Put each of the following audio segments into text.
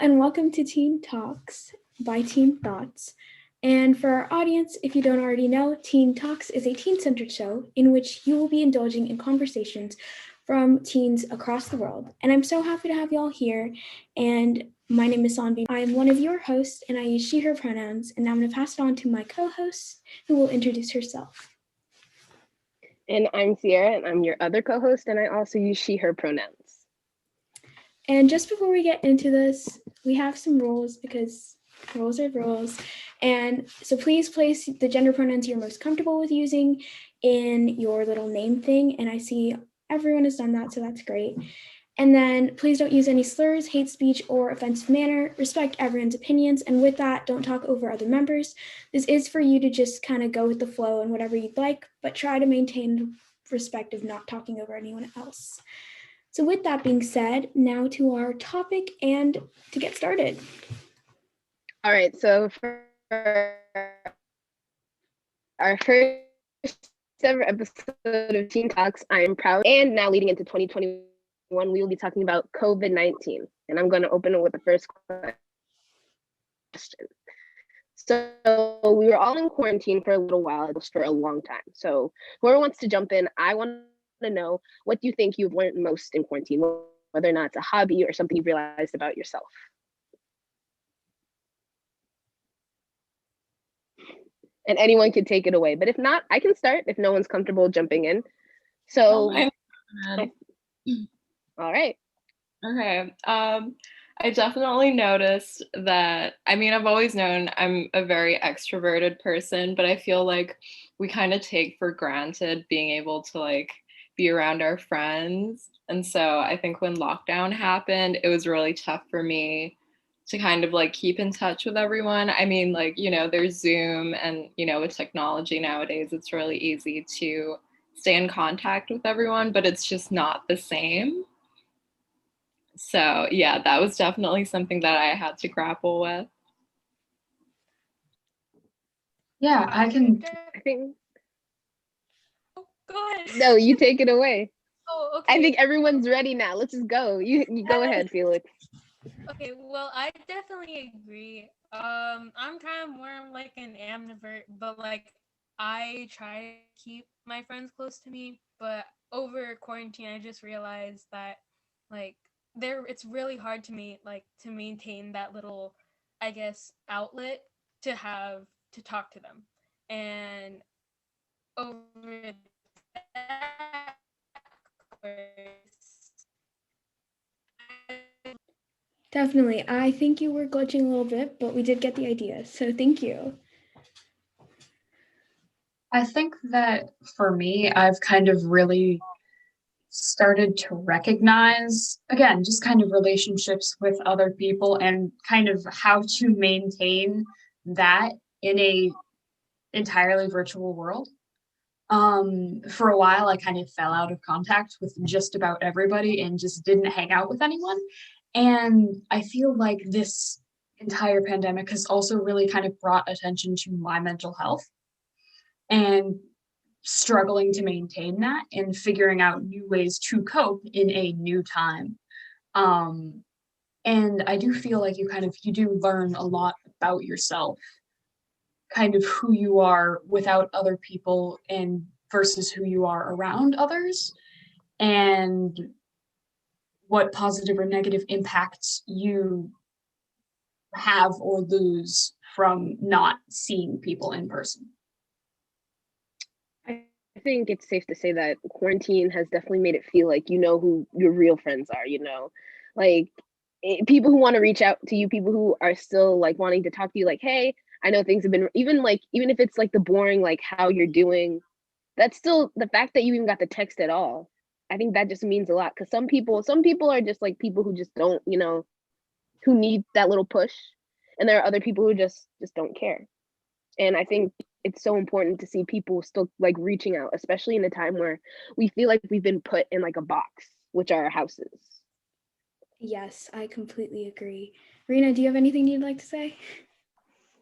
and welcome to Teen Talks by Teen Thoughts. And for our audience, if you don't already know, Teen Talks is a teen-centered show in which you will be indulging in conversations from teens across the world. And I'm so happy to have y'all here. And my name is Sanvi. I am one of your hosts, and I use she, her pronouns. And now I'm going to pass it on to my co-host, who will introduce herself. And I'm Sierra, and I'm your other co-host, and I also use she, her pronouns. And just before we get into this, we have some rules because rules are rules. And so please place the gender pronouns you're most comfortable with using in your little name thing. And I see everyone has done that, so that's great. And then please don't use any slurs, hate speech, or offensive manner. Respect everyone's opinions. And with that, don't talk over other members. This is for you to just kind of go with the flow and whatever you'd like, but try to maintain respect of not talking over anyone else. So with that being said, now to our topic and to get started. All right, so for our first ever episode of Teen Talks, I am proud. And now leading into 2021, we will be talking about COVID-19. And I'm going to open it with the first question. So we were all in quarantine for a little while, just for a long time. So whoever wants to jump in, I want to know, what do you think you've learned most in quarantine, whether or not it's a hobby or something you've realized about yourself? And anyone can take it away, but if not, I can start if no one's comfortable jumping in. So, all right. Okay. I definitely noticed that, I've always known I'm a very extroverted person, but I feel like we kind of take for granted being able to be around our friends. And so I think when lockdown happened, it was really tough for me to kind of keep in touch with everyone. There's Zoom and, with technology nowadays, it's really easy to stay in contact with everyone, but it's just not the same. So yeah, that was definitely something that I had to grapple with. Yeah, I think. Oh, go ahead. No, you take it away. Oh, okay. I think everyone's ready now. Let's just go. You go ahead, Felix. Okay, well, I definitely agree. I'm kind of more like an ambivert, but I try to keep my friends close to me. But over quarantine, I just realized that it's really hard to me to maintain that little, I guess, outlet to talk to them. And over that course, Definitely. I think you were glitching a little bit, but we did get the idea. So thank you. I think that for me, I've kind of really started to recognize, again, just kind of relationships with other people and kind of how to maintain that in a entirely virtual world. For a while, I kind of fell out of contact with just about everybody and just didn't hang out with anyone. And I feel like this entire pandemic has also really kind of brought attention to my mental health and struggling to maintain that and figuring out new ways to cope in a new time. And I do feel like you do learn a lot about yourself, kind of who you are without other people and versus who you are around others, and what positive or negative impacts you have or lose from not seeing people in person. I think it's safe to say that quarantine has definitely made it feel like you know who your real friends are, people who want to reach out to you, people who are still wanting to talk to you, hey, I know things have been, even if it's the boring, how you're doing, that's still the fact that you even got the text at all. I think that just means a lot, because some people are just people who just don't, who need that little push. And there are other people who just don't care. And I think it's so important to see people still reaching out, especially in a time where we feel like we've been put in a box, which are our houses. Yes, I completely agree. Rena, do you have anything you'd like to say?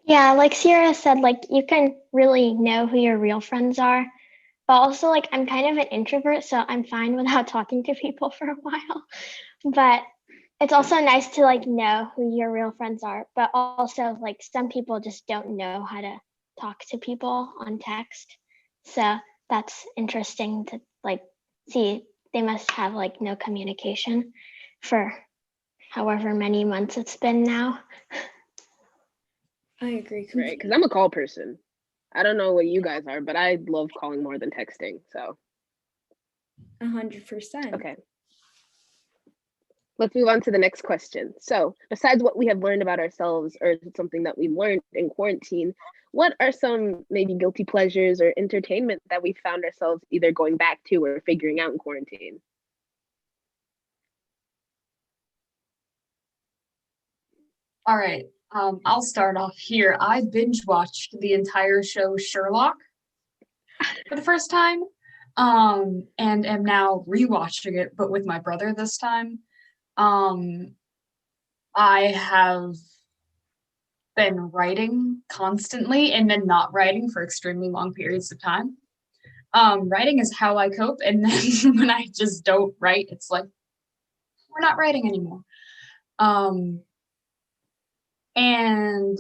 Yeah, like Sierra said, you can really know who your real friends are. But also, I'm kind of an introvert, so I'm fine without talking to people for a while. But it's also nice to like know who your real friends are, but also like some people just don't know how to talk to people on text. So that's interesting to like see. They must have like no communication for however many months it's been now. I agree Right, completely. because I'm a call person. I don't know what you guys are, but I love calling more than texting. So 100%. okay. Let's move on to the next question. So, besides what we have learned about ourselves, or something that we learned in quarantine, what are some maybe guilty pleasures or entertainment that we found ourselves either going back to or figuring out in quarantine? All right. I'll start off here. I binge watched the entire show Sherlock for the first time, and am now rewatching it, but with my brother this time. Um, I have been writing constantly and then not writing for extremely long periods of time. Writing is how I cope, and then when I just don't write, it's like we're not writing anymore. And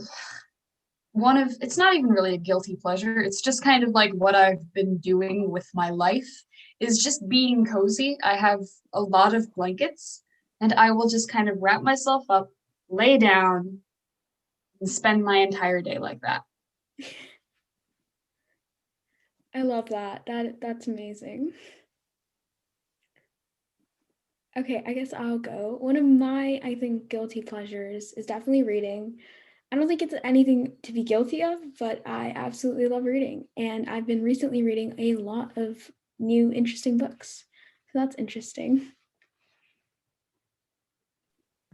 it's not even really a guilty pleasure, it's just kind of like what I've been doing with my life is just being cozy. I have a lot of blankets, and I will just kind of wrap myself up, lay down, and spend my entire day like that. I love that. That's amazing. Okay, I guess I'll go. One of my, I think, guilty pleasures is definitely reading. I don't think it's anything to be guilty of, but I absolutely love reading. And I've been recently reading a lot of new, interesting books. So that's interesting.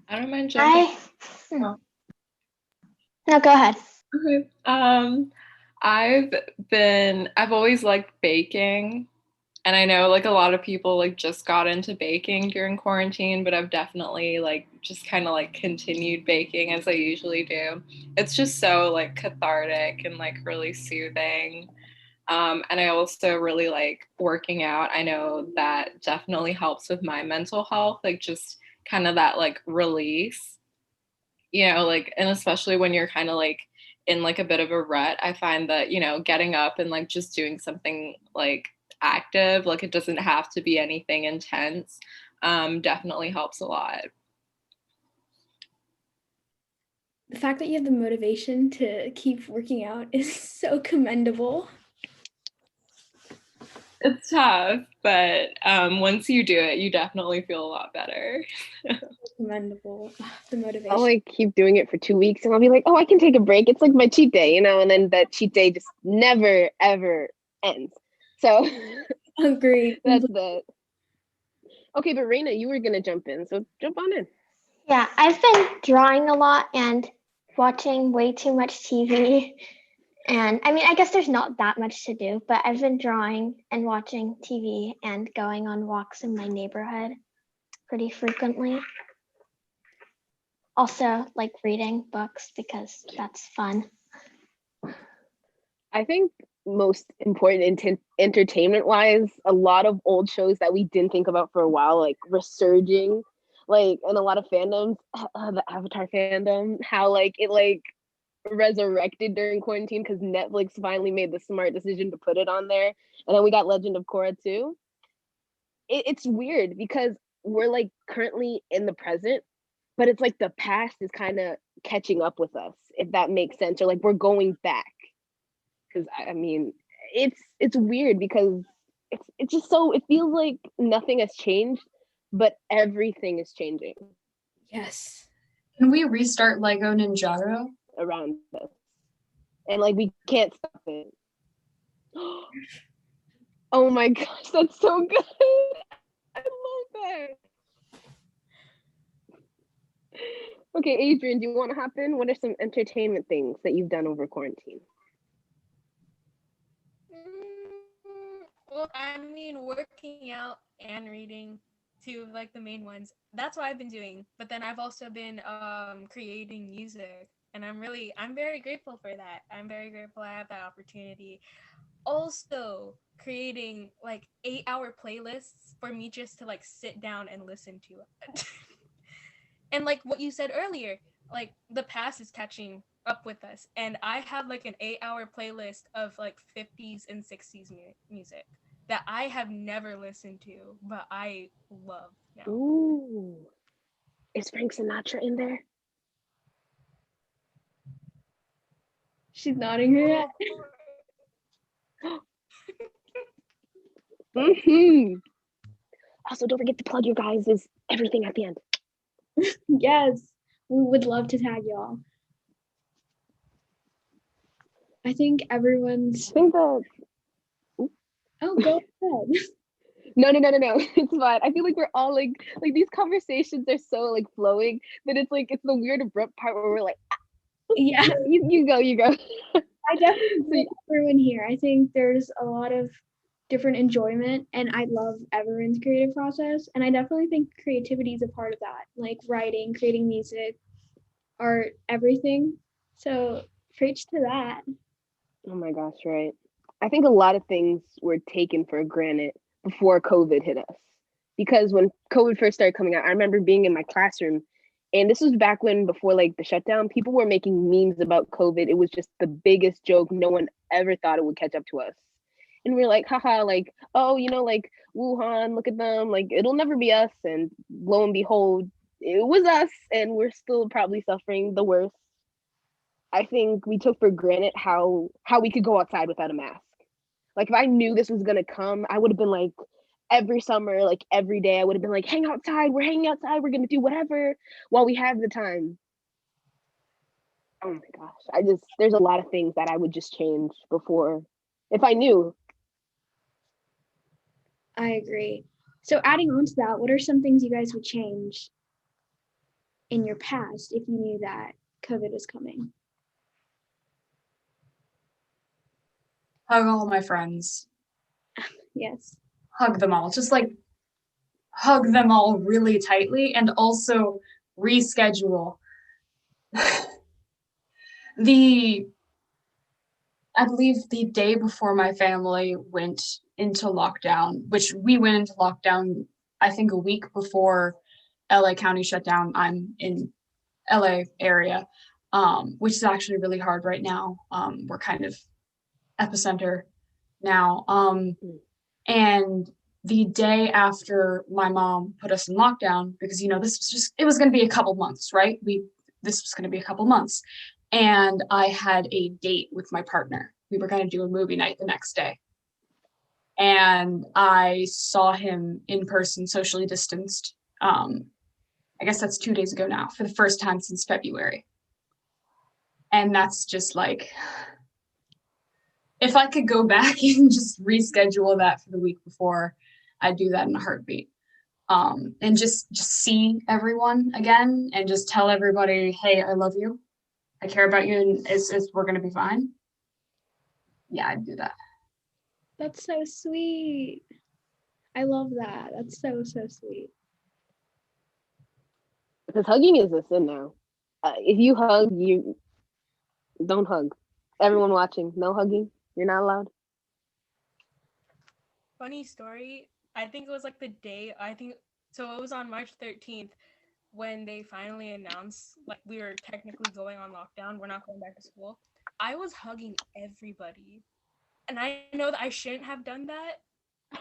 I don't mind jumping. No, go ahead. Okay. I've always liked baking. And I know like a lot of people like just got into baking during quarantine, but I've definitely like just kind of like continued baking as I usually do. It's just so like cathartic and like really soothing. And I also really like working out. I know that definitely helps with my mental health, like just kind of that like release, like, and especially when you're kind of like in like a bit of a rut, I find that, getting up and like just doing something like active, like it doesn't have to be anything intense, definitely helps a lot. The fact that you have the motivation to keep working out is so commendable. It's tough, but once you do it, you definitely feel a lot better. Commendable. The motivation. I'll like keep doing it for 2 weeks and I'll be like, oh, I can take a break. It's like my cheat day, and then that cheat day just never ever ends. So Agreed. that's the okay. But Rena, you were gonna jump in, so jump on in. Yeah, I've been drawing a lot and watching way too much TV. And I mean, I guess there's not that much to do, but I've been drawing and watching TV and going on walks in my neighborhood pretty frequently. Also, like reading books because that's fun. I think most important entertainment wise, a lot of old shows that we didn't think about for a while, like resurging, like, and a lot of fandoms, the Avatar fandom, how like it like resurrected during quarantine because Netflix finally made the smart decision to put it on there. And then we got Legend of Korra too. It's weird because we're like currently in the present, but it's like the past is kind of catching up with us, if that makes sense, or like we're going back. Because I mean, it's weird because it's just so it feels like nothing has changed, but everything is changing. Yes. Can we restart Lego Ninjago Around us, and like we can't stop it. Oh my gosh, that's so good! I love that. Okay, Adrien, do you want to hop in? What are some entertainment things that you've done over quarantine? Well, I mean, working out and reading, two of like the main ones. That's what I've been doing. But then I've also been creating music, and I'm very grateful for that. I'm very grateful I have that opportunity. Also, creating like 8-hour playlists for me just to like sit down and listen to it. And like what you said earlier, like the past is catching up with us, and I have like an 8-hour playlist of like 50s and 60s music that I have never listened to, but I love now. Ooh. Is Frank Sinatra in there? She's nodding her head. Also, don't forget to plug your guys' everything at the end. Yes, we would love to tag y'all. I think everyone's. I think that. Oh, go ahead. No. It's fine. I feel like we're all like these conversations are so like flowing that it's like it's the weird abrupt part where we're like, Yeah, you go. I definitely agree with everyone here. I think there's a lot of different enjoyment, and I love everyone's creative process. And I definitely think creativity is a part of that, like writing, creating music, art, everything. So preach to that. Oh my gosh, right. I think a lot of things were taken for granted before COVID hit us. Because when COVID first started coming out, I remember being in my classroom, and this was back when, before like the shutdown, people were making memes about COVID. It was just the biggest joke. No one ever thought it would catch up to us. And we are like, haha, like, oh, like Wuhan, look at them, like it'll never be us. And lo and behold, it was us, and we're still probably suffering the worst. I think we took for granted how we could go outside without a mask. Like if I knew this was gonna come, I would have been like every summer, like every day, I would have been like, hang outside, we're hanging outside, we're gonna do whatever while we have the time. Oh my gosh. There's a lot of things that I would just change before if I knew. I agree. So adding on to that, what are some things you guys would change in your past if you knew that COVID was coming? Hug all my friends. Yes. Hug them all. Just like hug them all really tightly, and also reschedule I believe the day before my family went into lockdown, which we went into lockdown, I think a week before LA County shut down. I'm in LA area, which is actually really hard right now. We're kind of epicenter now. And the day after my mom put us in lockdown, because it was going to be a couple months, right? This was going to be a couple months. And I had a date with my partner. We were going to do a movie night the next day. And I saw him in person, socially distanced. I guess that's 2 days ago now, for the first time since February. And that's just like, if I could go back and just reschedule that for the week before, I'd do that in a heartbeat. And just see everyone again and just tell everybody, hey, I love you. I care about you, and we're gonna be fine. Yeah, I'd do that. That's so sweet. I love that. That's so sweet. Because hugging is a sin now. If you hug, you don't hug. Everyone watching, no hugging. You're not allowed. Funny story. I think it was like the day, so it was on March 13th when they finally announced like we were technically going on lockdown. We're not going back to school. I was hugging everybody. And I know that I shouldn't have done that,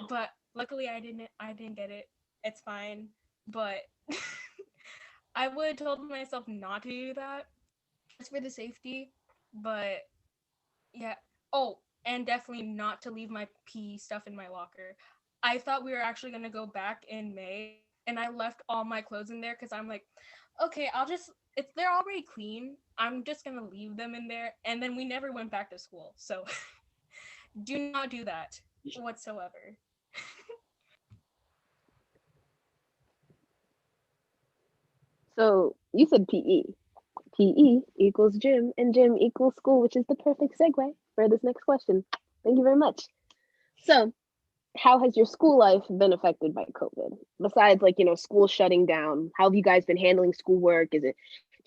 but luckily I didn't get it. It's fine. But I would have told myself not to do that just for the safety. But yeah. Oh, and definitely not to leave my PE stuff in my locker. I thought we were actually going to go back in May, and I left all my clothes in there because I'm like, okay, they're already clean. I'm just going to leave them in there. And then we never went back to school. So do not do that whatsoever. So you said PE. PE equals gym, and gym equals school, which is the perfect segue for this next question. Thank you very much. So, how has your school life been affected by COVID? Besides, school shutting down, how have you guys been handling schoolwork? Is it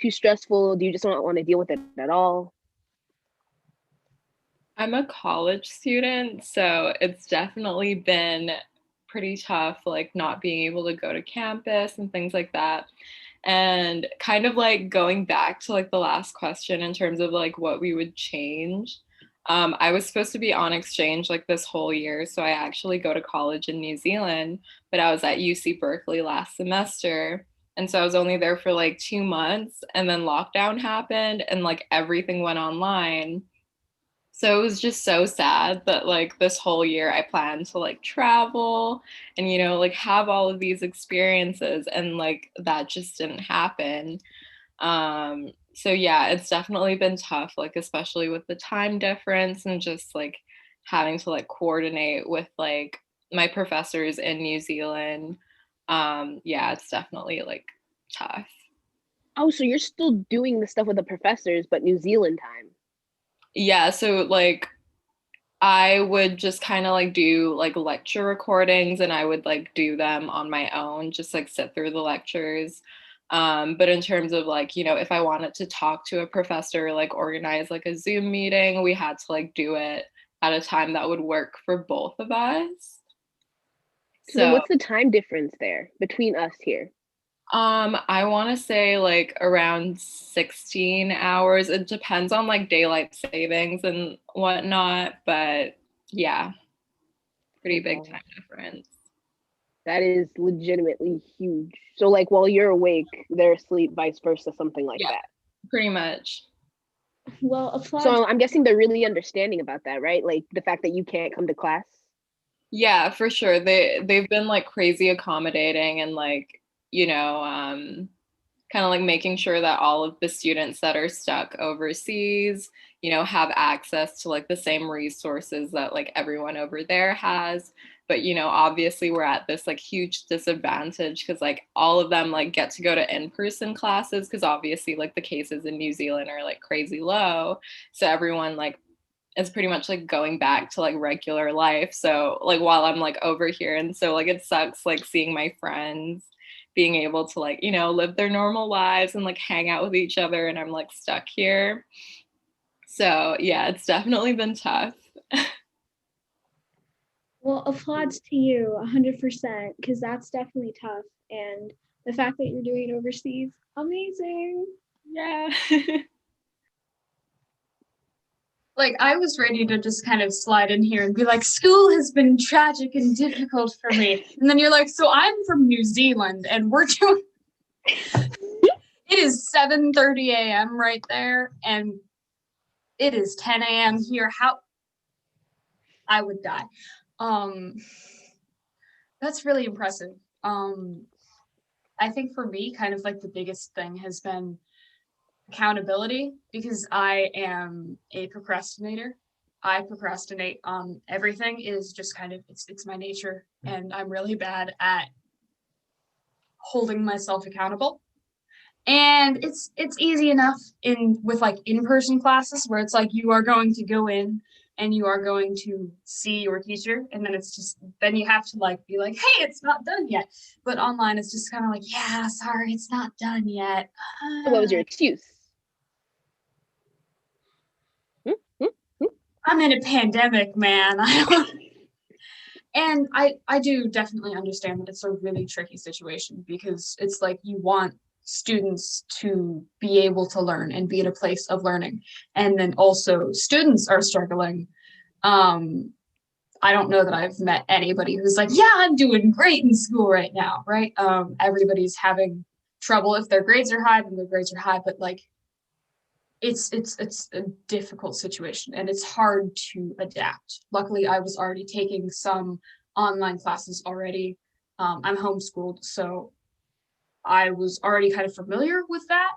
too stressful? Do you just not want to deal with it at all? I'm a college student, so it's definitely been pretty tough, like not being able to go to campus and things like that. And kind of like going back to like the last question in terms of like what we would change. I was supposed to be on exchange like this whole year. So I actually go to college in New Zealand, but I was at UC Berkeley last semester. And so I was only there for like 2 months, and then lockdown happened and like everything went online. So it was just so sad that like this whole year I planned to like travel and, you know, like have all of these experiences, and like that just didn't happen. So yeah, it's definitely been tough, like especially with the time difference and just like having to like coordinate with like my professors in New Zealand. Yeah, it's definitely like tough. Oh, so you're still doing the stuff with the professors, but New Zealand time. Yeah, so like I would just kind of like do like lecture recordings, and I would like do them on my own, just like sit through the lectures. But in terms of like, you know, if I wanted to talk to a professor, like organize like a Zoom meeting, we had to like do it at a time that would work for both of us. So then So what's the time difference there between us here? I want to say like around 16 hours. It depends on like daylight savings and whatnot, but yeah, pretty big Wow. time difference. That is legitimately huge. So like while you're awake, they're asleep, vice versa, something like Yeah, that. pretty much. Well, applaud. So I'm guessing they're really understanding about that, right? Like the fact that you can't come to class. Yeah, for sure. They've been like crazy accommodating, and like, you know, kind of like making sure that all of the students that are stuck overseas, you know, have access to like the same resources that like everyone over there has. But, you know, obviously we're at this like huge disadvantage because like all of them like get to go to in-person classes because obviously like the cases in New Zealand are like crazy low. So everyone like is pretty much like going back to like regular life. So like while I'm like over here, and so like it sucks like seeing my friends being able to like, you know, live their normal lives and like hang out with each other, and I'm like stuck here. So yeah, it's definitely been tough. Well, applauds to you 100%, because that's definitely tough. And the fact that you're doing it overseas, amazing. Yeah. Like, I was ready to just kind of slide in here and be like, school has been tragic and difficult for me. And then you're like, so I'm from New Zealand and we're doing it is 7:30 a.m. right there, and it is 10 a.m. here. How I would die. That's really impressive. I think for me, kind of like the biggest thing has been accountability, because I am a procrastinator. I procrastinate on everything. It is just kind of it's my nature, and I'm really bad at holding myself accountable. And it's easy enough in with like in-person classes where it's like you are going to go in and you are going to see your teacher, and then it's just then you have to like be like, hey, it's not done yet. But online it's just kind of like, yeah, sorry, it's not done yet. So what was your excuse? I'm in a pandemic, man. And I do definitely understand that it's a really tricky situation, because it's like you want students to be able to learn and be in a place of learning. And then also students are struggling. I don't know that I've met anybody who's like, yeah, I'm doing great in school right now, right? Everybody's having trouble. If their grades are high, then their grades are high, but like it's a difficult situation, and it's hard to adapt. Luckily, I was already taking some online classes already. I'm homeschooled, so I was already kind of familiar with that.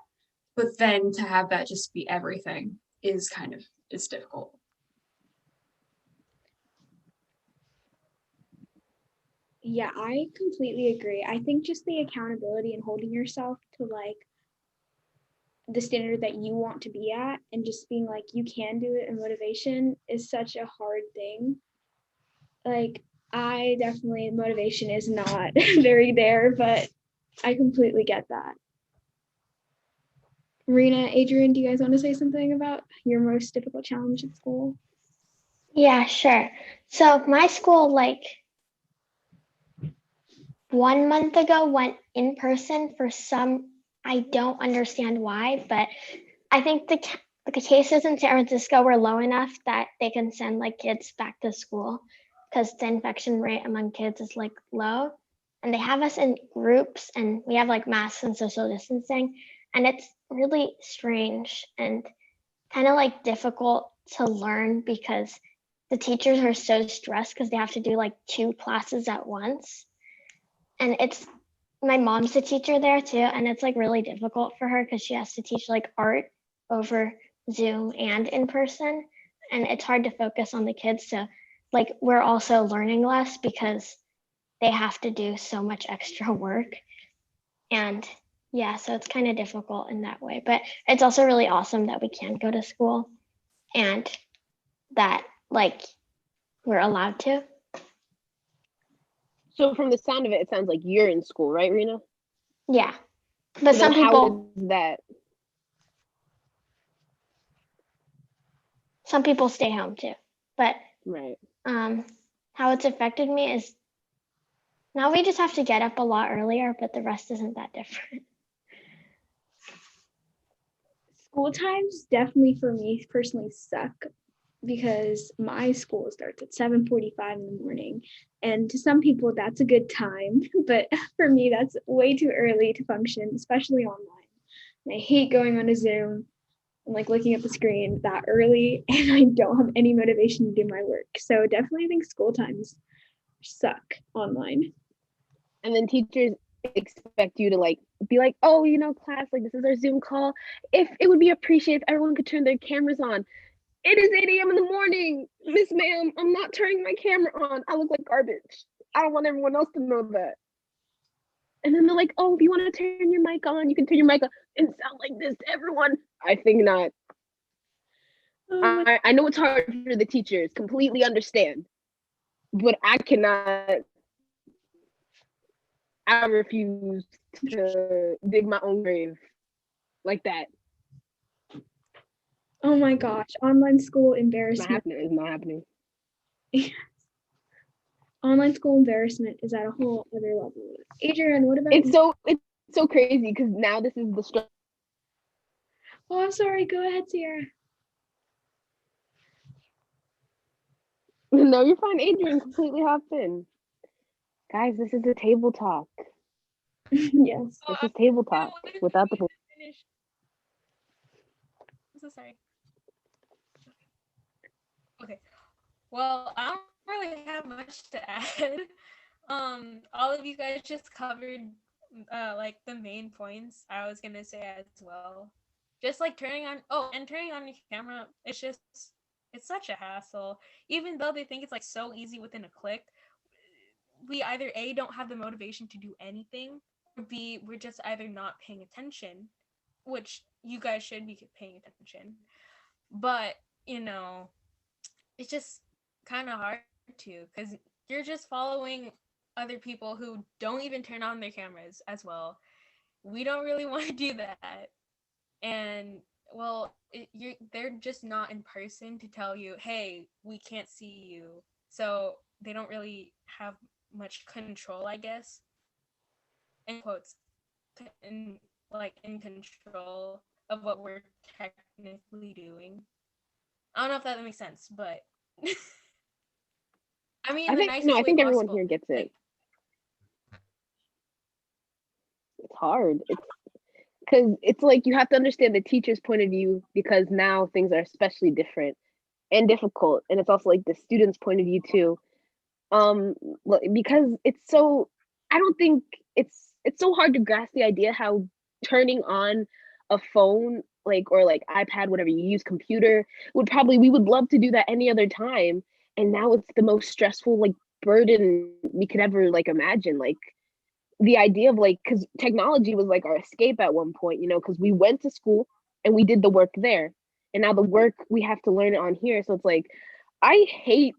But then to have that just be everything is kind of it's difficult. Yeah, I completely agree. I think just the accountability and holding yourself to like the standard that you want to be at, and just being like you can do it, and motivation is such a hard thing. Like I definitely, motivation is not very there, but I completely get that. Rena, Adrien, do you guys want to say something about your most difficult challenge at school? Yeah, sure. So my school, like 1 month ago, went in person for some I don't understand why, but I think the cases in San Francisco were low enough that they can send like kids back to school because the infection rate among kids is like low. And they have us in groups and we have like masks and social distancing. And it's really strange and kind of like difficult to learn because the teachers are so stressed because they have to do like 2 classes at once. And it's my mom's a teacher there too, and it's like really difficult for her because she has to teach like art over Zoom and in person, and it's hard to focus on the kids. So like we're also learning less because they have to do so much extra work. And yeah, so it's kind of difficult in that way, but it's also really awesome that we can go to school and that like we're allowed to. So from the sound of it, it sounds like you're in school, right, Rena? Yeah, but So some then people how is that? some people stay home too. But Right. how it's affected me is now we just have to get up a lot earlier, but the rest isn't that different. School times definitely for me personally suck because my school starts at 7:45 in the morning, and to some people that's a good time, but for me that's way too early to function, especially online. And I hate going on a Zoom and like looking at the screen that early, and I don't have any motivation to do my work. So definitely I think school times suck online. And then teachers expect you to like be like, oh, class, like this is our Zoom call. If it would be appreciated if everyone could turn their cameras on. It is 8 a.m. in the morning. Miss Ma'am, I'm not turning my camera on. I look like garbage. I don't want everyone else to know that. And then they're like, oh, if you want to turn your mic on, you can turn your mic on and sound like this to everyone. I think not. I know it's hard for the teachers, completely understand. But I cannot, I refuse to dig my own grave like that. Oh my gosh, online school It's not embarrassment. happening. It's not happening. Online school embarrassment is at a whole other level. Adrien, what about It's you? so crazy because now this is the struggle. Oh, I'm sorry. Go ahead, Sierra. No, you're fine. Adrien completely hopped in. Guys, this is a table talk. Yes. This is table talk without the. Finish. I'm so sorry. Okay. Well, I don't really have much to add. All of you guys just covered like the main points I was gonna say as well. Just like turning on your camera, it's such a hassle. Even though they think it's like so easy within a click, we either A don't have the motivation to do anything, or B, we're just either not paying attention, which you guys should be paying attention. But, it's just kind of hard to because you're just following other people who don't even turn on their cameras as well. We don't really want to do that. And well, they're just not in person to tell you, hey, we can't see you. So they don't really have much control, I guess. In quotes, in control of what we're technically doing. I don't know if that makes sense, but I mean, the nicest I way think everyone possible. here gets it. Like, It's hard. It's because it's like you have to understand the teacher's point of view because now things are especially different and difficult, and it's also like the student's point of view too. Because it's so, I don't think it's so hard to grasp the idea how turning on a phone or like iPad, whatever you use, computer we would love to do that any other time, and now it's the most stressful like burden we could ever like imagine. Like the idea of like, because technology was like our escape at one point, because we went to school and we did the work there, and now the work we have to learn it on here. So it's like i hate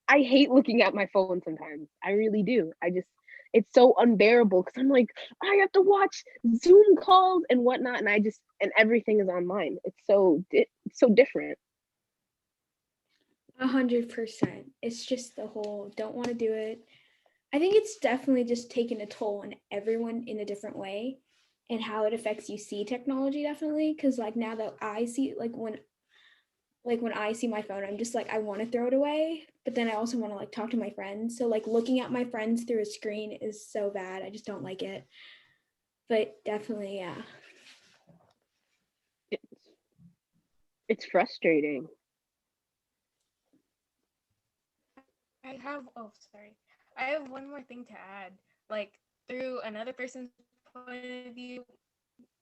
I hate looking at my phone sometimes. I really do. It's so unbearable because I'm like, I have to watch Zoom calls and whatnot, and and everything is online. It's so different. 100%. It's just the whole don't want to do it. I think it's definitely just taken a toll on everyone in a different way. and how it affects you see technology, definitely. Because like now that I see, like when I see my phone, I'm just like, I want to throw it away, but then I also want to like talk to my friends. So like looking at my friends through a screen is so bad. I just don't like it. But definitely, yeah. It's frustrating. I have one more thing to add. Like through another person's point of view,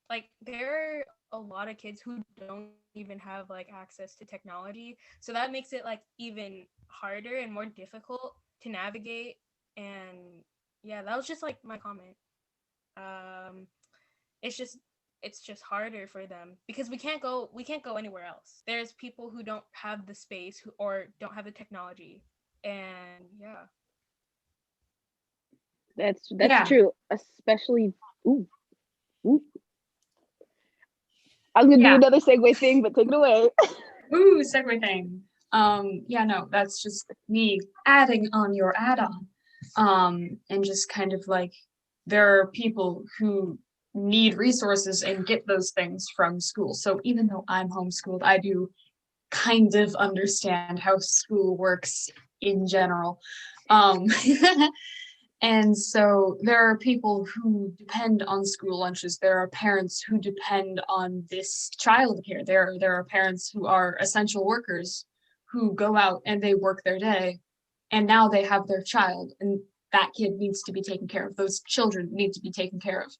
like there are a lot of kids who don't even have like access to technology. So that makes it like even harder and more difficult to navigate. And yeah, that was just like my comment. It's just harder for them because we can't go anywhere else. There's people who don't have the space or don't have the technology. And yeah. That's Yeah. true, especially ooh. I was gonna do Yeah. another segue thing, but take it away. Ooh, segue thing. Yeah, no, that's just me adding on your add-on. And just kind of like there are people who need resources and get those things from school. So even though I'm homeschooled, I do kind of understand how school works in general. And so there are people who depend on school lunches. There are parents who depend on this childcare. There are parents who are essential workers who go out and they work their day, and now they have their child, and that kid needs to be taken care of. Those children need to be taken care of,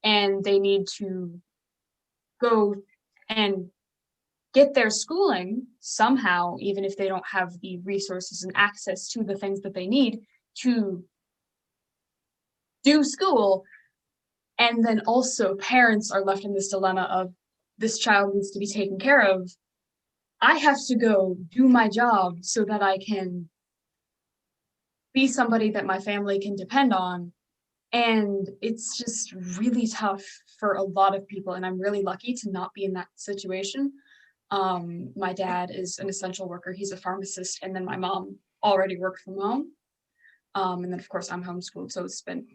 and they need to go and get their schooling somehow, even if they don't have the resources and access to the things that they need to do school. And then also parents are left in this dilemma of this child needs to be taken care of. I have to go do my job so that I can be somebody that my family can depend on. And it's just really tough for a lot of people. And I'm really lucky to not be in that situation. My dad is an essential worker. He's a pharmacist. And then my mom already worked from home. And then of course I'm homeschooled. So it's been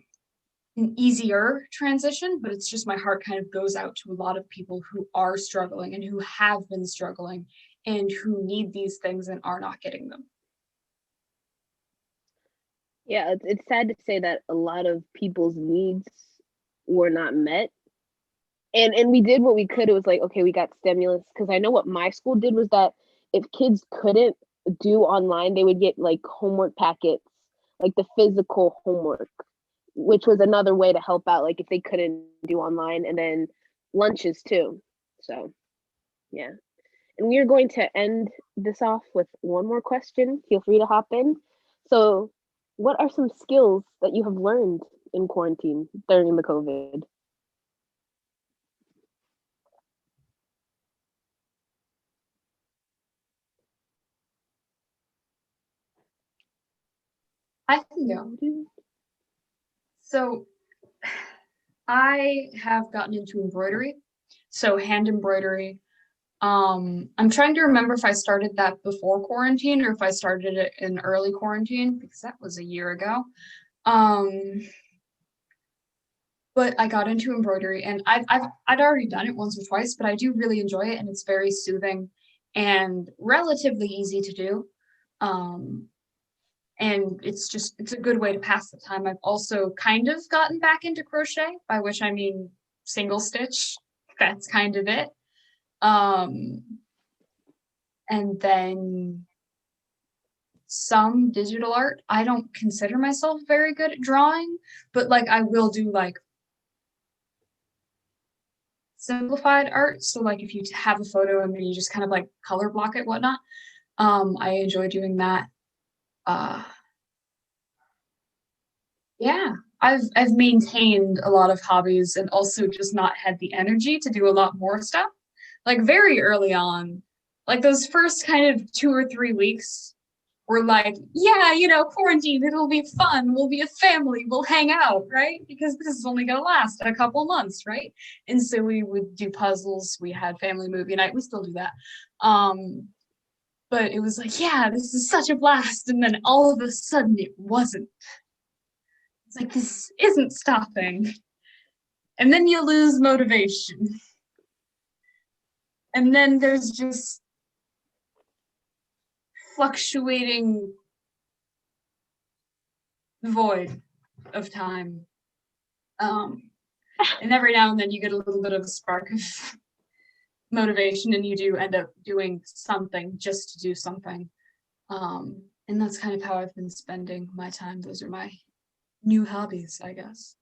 an easier transition, but it's just my heart kind of goes out to a lot of people who are struggling and who have been struggling and who need these things and are not getting them. Yeah, it's sad to say that a lot of people's needs were not met. And we did what we could. It was like, okay, we got stimulus, because I know what my school did was that if kids couldn't do online, they would get like homework packets, like the physical homework, which was another way to help out, like if they couldn't do online, and then lunches too. So yeah. And we are going to end this off with one more question. Feel free to hop in. So what are some skills that you have learned in quarantine during the COVID? I can go. So I have gotten into embroidery, so hand embroidery. I'm trying to remember if I started that before quarantine or if I started it in early quarantine, because that was a year ago. But I got into embroidery, and I'd already done it once or twice, but I do really enjoy it, and it's very soothing and relatively easy to do. And it's a good way to pass the time. I've also kind of gotten back into crochet, by which I mean single stitch. That's kind of it. And then some digital art. I don't consider myself very good at drawing, but like I will do like simplified art. So like if you have a photo and then you just kind of like color block it, whatnot. I enjoy doing that. Yeah, I've maintained a lot of hobbies and also just not had the energy to do a lot more stuff. Like very early on, like those first kind of 2 or 3 weeks were like, yeah, quarantine, it'll be fun. We'll be a family. We'll hang out, right? Because this is only going to last a couple months, right? And so we would do puzzles. We had family movie night. We still do that. But it was like, yeah, this is such a blast. And then all of a sudden it wasn't. It's like, this isn't stopping. And then you lose motivation. And then there's just fluctuating void of time. And every now and then you get a little bit of a spark of motivation, and you do end up doing something just to do something. And that's kind of how I've been spending my time. Those are my new hobbies, I guess.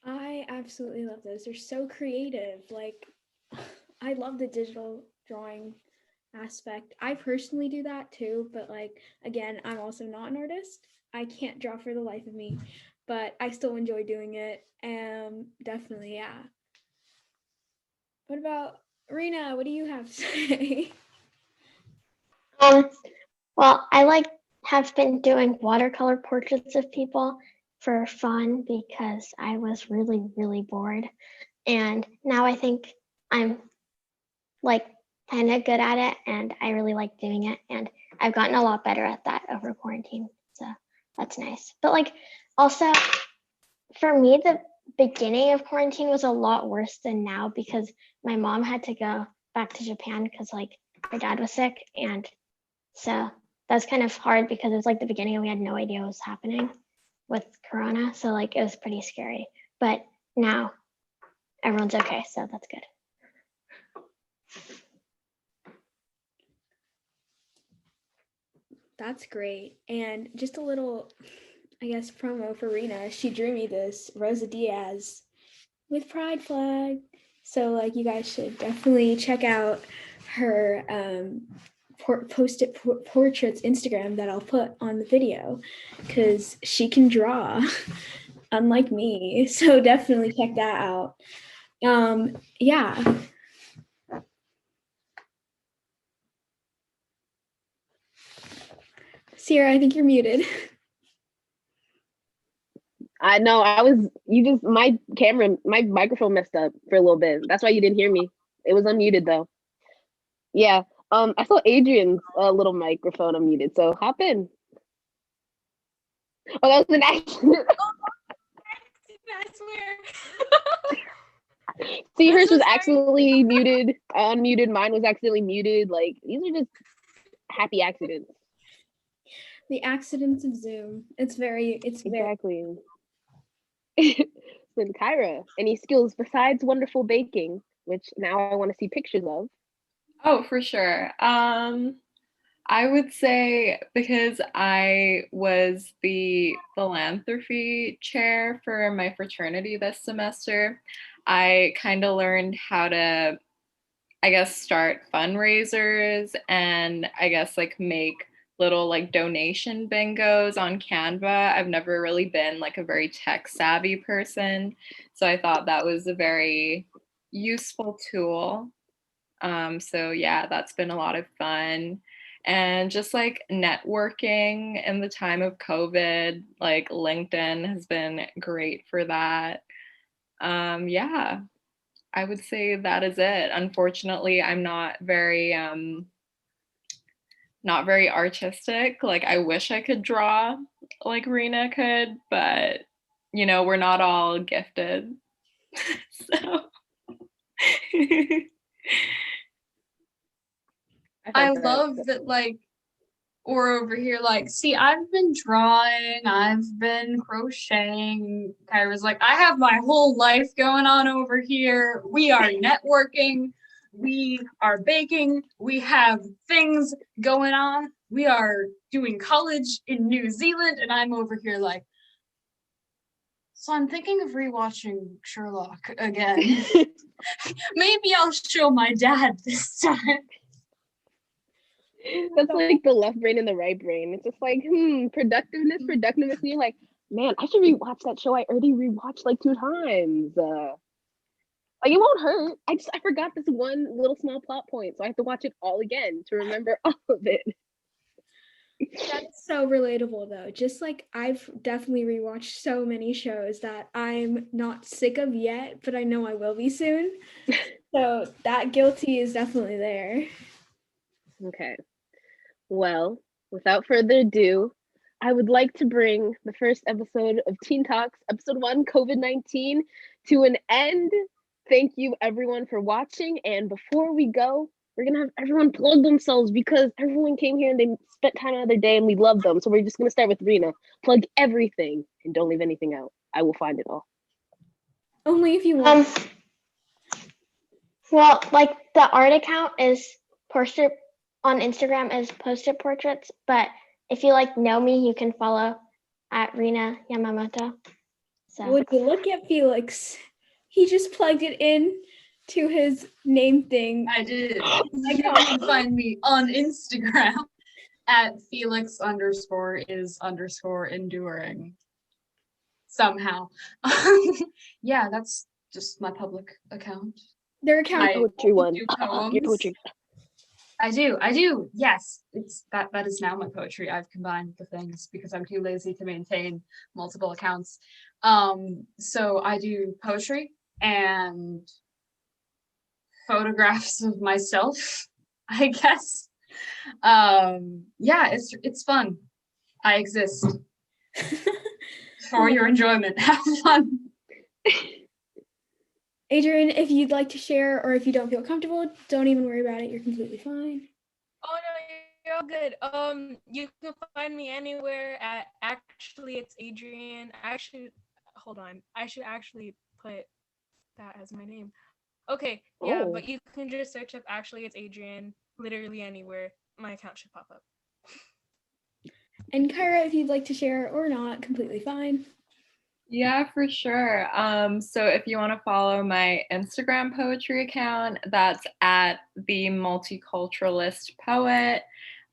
I absolutely love those. They're so creative. Like, I love the digital drawing aspect. I personally do that too, but like, again, I'm also not an artist. I can't draw for the life of me, but I still enjoy doing it. Definitely, yeah. What about Rena? What do you have to say? Well, I have been doing watercolor portraits of people for fun because I was really, really bored. And now I think I'm like kind of good at it, and I really like doing it. And I've gotten a lot better at that over quarantine. So that's nice. But like also for me, the beginning of quarantine was a lot worse than now because my mom had to go back to Japan because like her dad was sick. And so that's kind of hard because it was like the beginning and we had no idea what was happening with Corona. So like it was pretty scary. But now everyone's okay. So that's good. That's great. And just a little, I guess, promo for Rena. She drew me this Rosa Diaz with pride flag. So like you guys should definitely check out her post-it portraits Instagram that I'll put on the video because she can draw unlike me. So definitely check that out. Yeah. Sierra, I think you're muted. I know my microphone messed up for a little bit. That's why you didn't hear me. It was unmuted though. Yeah. I saw Adrien's little microphone unmuted, so hop in. Oh, that was an accident. I swear. See, I'm hers so was sorry. accidentally muted, unmuted. Mine was accidentally muted. Like, these are just happy accidents. The accidents of Zoom. It's very Exactly. Then Kyra, any skills besides wonderful baking, which now I want to see pictures of? Oh, for sure. I would say because I was the philanthropy chair for my fraternity this semester, I kind of learned how to, I guess, start fundraisers and I guess like make little like donation bingos on Canva. I've never really been like a very tech savvy person, so I thought that was a very useful tool. So yeah, that's been a lot of fun. And just like networking in the time of COVID, like LinkedIn has been great for that. Yeah, I would say that is it. Unfortunately, I'm not very artistic. Like I wish I could draw like Rena could, but you know, we're not all gifted. So I love that, like, or over here, like, see, I've been drawing, I've been crocheting. Kyra's like, I have my whole life going on over here. We are networking, we are baking, we have things going on. We are doing college in New Zealand, and I'm over here like, so I'm thinking of rewatching Sherlock again. Maybe I'll show my dad this time. That's like the left brain and the right brain. It's just like, productiveness. And you're like, man, I should rewatch that show I already rewatched like 2 times. Like it won't hurt. I forgot this one little small plot point, so I have to watch it all again to remember all of it. That's so relatable though. Just like I've definitely rewatched so many shows that I'm not sick of yet, but I know I will be soon. So that guilty is definitely there. Okay. Well, without further ado, I would like to bring the first episode of Teen Talks, episode 1, COVID-19, to an end. Thank you everyone for watching. And before we go, we're gonna have everyone plug themselves because everyone came here and they spent time out of their day and we love them. So we're just gonna start with Rena. Plug everything and don't leave anything out. I will find it all. Only if you want. Well, like the art account is portrait on Instagram is post-it portraits, but if you like know me, you can follow at Rena Yamamoto. So Would you look at Felix? He just plugged it in to his name thing. I did. You can find me on Instagram at Felix_is_enduring. Somehow. Yeah, that's just my public account. Their account. Poetry one. Do Your poems. poetry. I do. Yes, it's that is now my poetry. I've combined the things because I'm too lazy to maintain multiple accounts. So I do poetry and photographs of myself, I guess. Yeah, it's fun. I exist for your enjoyment. Have fun. Adrien, if you'd like to share or if you don't feel comfortable, don't even worry about it. You're completely fine. Oh no, you're all good. You can find me anywhere at actually it's Adrien. Hold on. I should actually put that as my name. Okay, yeah, Oh. but you can just search up actually it's Adrien literally anywhere. My account should pop up. And Kyra, if you'd like to share or not, completely fine. Yeah, for sure. So if you want to follow my Instagram poetry account, that's at the multiculturalist poet.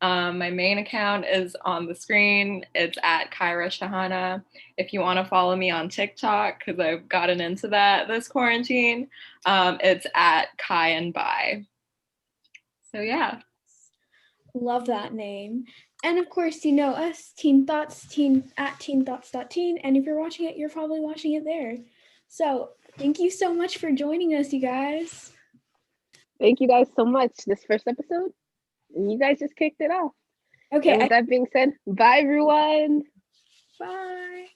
My main account is on the screen. It's at Kyra Shahana. If you want to follow me on TikTok, because I've gotten into that this quarantine, it's at Kai and Bai. So yeah. Love that name. And of course, you know us, Teen Thoughts, at teenthoughts.teen. And if you're watching it, you're probably watching it there. So thank you so much for joining us, you guys. Thank you guys so much. This first episode, and you guys just kicked it off. Okay. And with that being said, bye everyone. Bye.